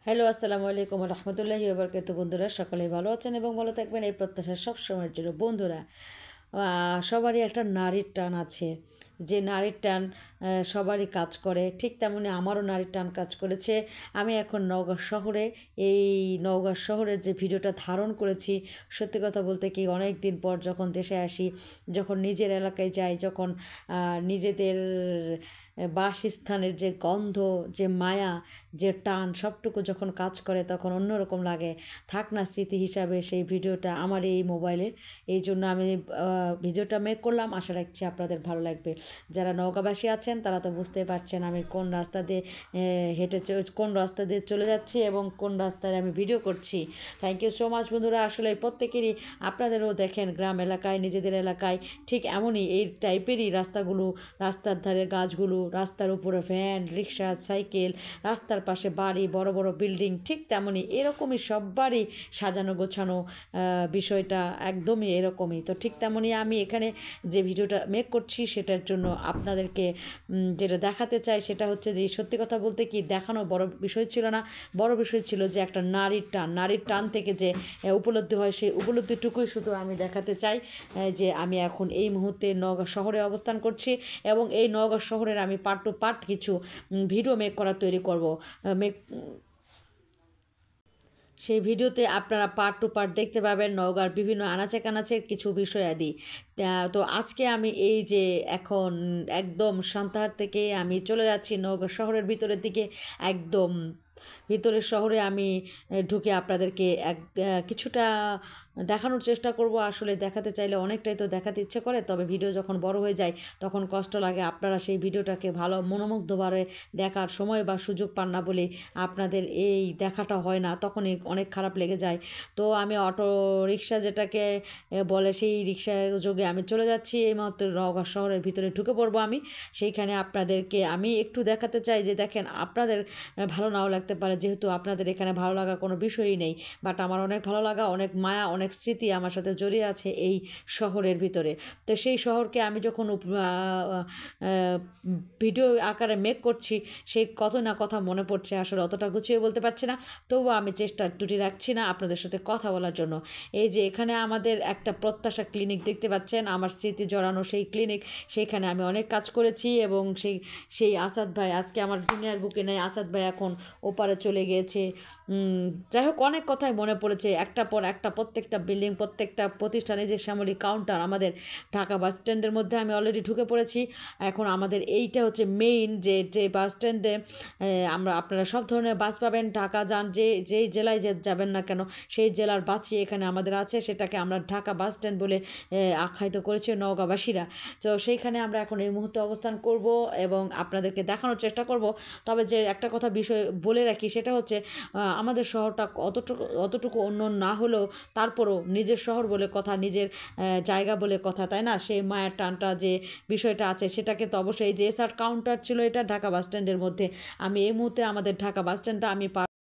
Hello, আসসালামু আলাইকুম রহমতুল্লাহি ওবরকাত। বন্ধুরা সকলেই ভালো আছেন এবং ভালো থাকবেন এই প্রত্যাশা সব সময়ের জন্য। বন্ধুরা, সবারই একটা নারীর টান আছে, যে নারীর টান সবারই কাজ করে, ঠিক তেমনি আমারও নারীর টান কাজ করেছে। আমি এখন নওগাঁ শহরে, এই নওগাঁ শহরের যে ভিডিওটা ধারণ করেছি, সত্যি কথা বলতে কি অনেক দিন পর যখন দেশে আসি, যখন নিজের এলাকায় যাই, যখন নিজেদের বাসস্থানের যে গন্ধ, যে মায়া, যে টান সবটুকু যখন কাজ করে তখন অন্যরকম লাগে। থাক না স্মৃতি হিসাবে সেই ভিডিওটা আমার এই মোবাইলে। এই জন্য আমি ভিডিওটা মেক করলাম, আশা রাখছি আপনাদের ভালো লাগবে। যারা নওগাঁবাসী আছেন তারা তো বুঝতেই পারছেন আমি কোন রাস্তা দিয়ে কোন রাস্তা দিয়ে চলে যাচ্ছি এবং কোন রাস্তায় আমি ভিডিও করছি। থ্যাংক ইউ সো মাচ বন্ধুরা। আসলে প্রত্যেকেরই, আপনাদেরও দেখেন গ্রাম এলাকায়, নিজেদের এলাকায় ঠিক এমনই এই টাইপেরই রাস্তাগুলো, রাস্তার ধারে গাছগুলো, রাস্তার উপরে ভ্যান, রিক্সা, সাইকেল, রাস্তার পাশে বাড়ি, বড় বড় বিল্ডিং, ঠিক তেমনই এরকমই সববারই সাজানো গোছানো বিষয়টা একদমই এরকমই। তো ঠিক তেমনই আমি এখানে যে ভিডিওটা মেক করছি সেটার জন্য আপনাদেরকে যেটা দেখাতে চাই সেটা হচ্ছে যে, সত্যি কথা বলতে কি দেখানো বড় বিষয় ছিল না, বড় বিষয় ছিল যে একটা নারীর টান থেকে যে উপলব্ধি হয়, সেই উপলব্ধিটুকুই শুধু আমি দেখাতে চাই। যে আমি এখন এই মুহূর্তে নওগাঁ শহরে অবস্থান করছি এবং এই নওগাঁ শহরের আমি পার্ট টু পার্ট কিছু ভিডিও মেক করা তৈরি করব। মেক সেই ভিডিওতে আপনারা পার্ট টু পার্ট দেখতে পাবেন নওগাঁর বিভিন্ন আনাচে কানাচের কিছু বিষয়াদি। তো আজকে আমি এই যে এখন একদম সান্তাহার থেকে আমি চলে যাচ্ছি নওগাঁ শহরের ভিতরের দিকে, একদম ভিতরের শহরে আমি ঢুকে আপনাদেরকে কিছুটা দেখানোর চেষ্টা করব। আসলে দেখাতে চাইলে অনেকটাই তো দেখাতে ইচ্ছে করে, তবে ভিডিও যখন বড় হয়ে যায় তখন কষ্ট লাগে। আপনারা সেই ভিডিওটাকে ভালো মনোমুগ্ধভাবে দেখার সময় বা সুযোগ পান না বলে আপনাদের এই দেখাটা হয় না, তখনই অনেক খারাপ লেগে যায়। তো আমি অটো রিক্সা যেটাকে বলে, সেই রিক্সা যোগে আমি চলে যাচ্ছি এই মুহূর্তে নওগাঁ শহরের ভিতরে ঢুকে পড়বো আমি। সেইখানে আপনাদেরকে আমি একটু দেখাতে চাই যে দেখেন, আপনাদের ভালো নাও লাগতে পারে, যেহেতু আপনাদের এখানে ভালো লাগা কোনো বিষয়ই নেই, বাট আমার অনেক ভালো লাগা, অনেক মায়া, অনেক স্মৃতি আমার সাথে জড়িয়ে আছে এই শহরের ভিতরে। তো সেই শহরকে আমি যখন ভিডিও আকারে মেক করছি, সেই কত না কথা মনে পড়ছে, আসলে অতটা গুছিয়ে বলতে পারছি না, তবুও আমি চেষ্টা ত্রুটি রাখছি না আপনাদের সাথে কথা বলার জন্য। এই যে এখানে আমাদের একটা প্রত্যাশা ক্লিনিক দেখতে পাচ্ছেন, আমার স্মৃতি জড়ানো সেই ক্লিনিক, সেইখানে আমি অনেক কাজ করেছি এবং সেই আসাদ ভাই আজকে আমার দুনিয়ার বুকে নেই। আসাদ ভাই এখন ওপারে চলে গিয়েছে। যাই হোক, অনেক কথাই মনে পড়েছে, একটা পর একটা প্রত্যেকটা বিল্ডিং, প্রত্যেকটা প্রতিষ্ঠানে যে সামরিক কাউন্টার আমাদের ঢাকা বাস স্ট্যান্ডের মধ্যে আমি অলরেডি ঢুকে পড়েছি। এখন আমাদের এইটা হচ্ছে মেইন যে বাস স্ট্যান্ডে আপনারা সব ধরনের বাস পাবেন। ঢাকা যান, যেই জেলায় যাবেন না কেন সেই জেলার বাসই এখানে আমাদের আছে, সেটাকে আমরা ঢাকা বাস স্ট্যান্ড বলে আখ্যায়িত করেছে নওগাঁবাসীরা। তো সেইখানে আমরা এখন এই মুহূর্তে অবস্থান করব এবং আপনাদেরকে দেখানোর চেষ্টা করব। তবে যে একটা কথা বিষয় বলে রাখি, সেটা হচ্ছে আমাদের শহরটা অতটুকু অন্য না হলেও তারপরও নিজের শহর বলে কথা, নিজের জায়গা বলে কথা, তাই না? সেই মায়ের টানটা যে বিষয়টা আছে সেটাকে তো অবশ্যই, যে এসআর কাউন্টার ছিল এটা ঢাকা বাস স্ট্যান্ডের মধ্যে। আমি এই মুহূর্তে আমাদের ঢাকা বাস স্ট্যান্ডটা আমি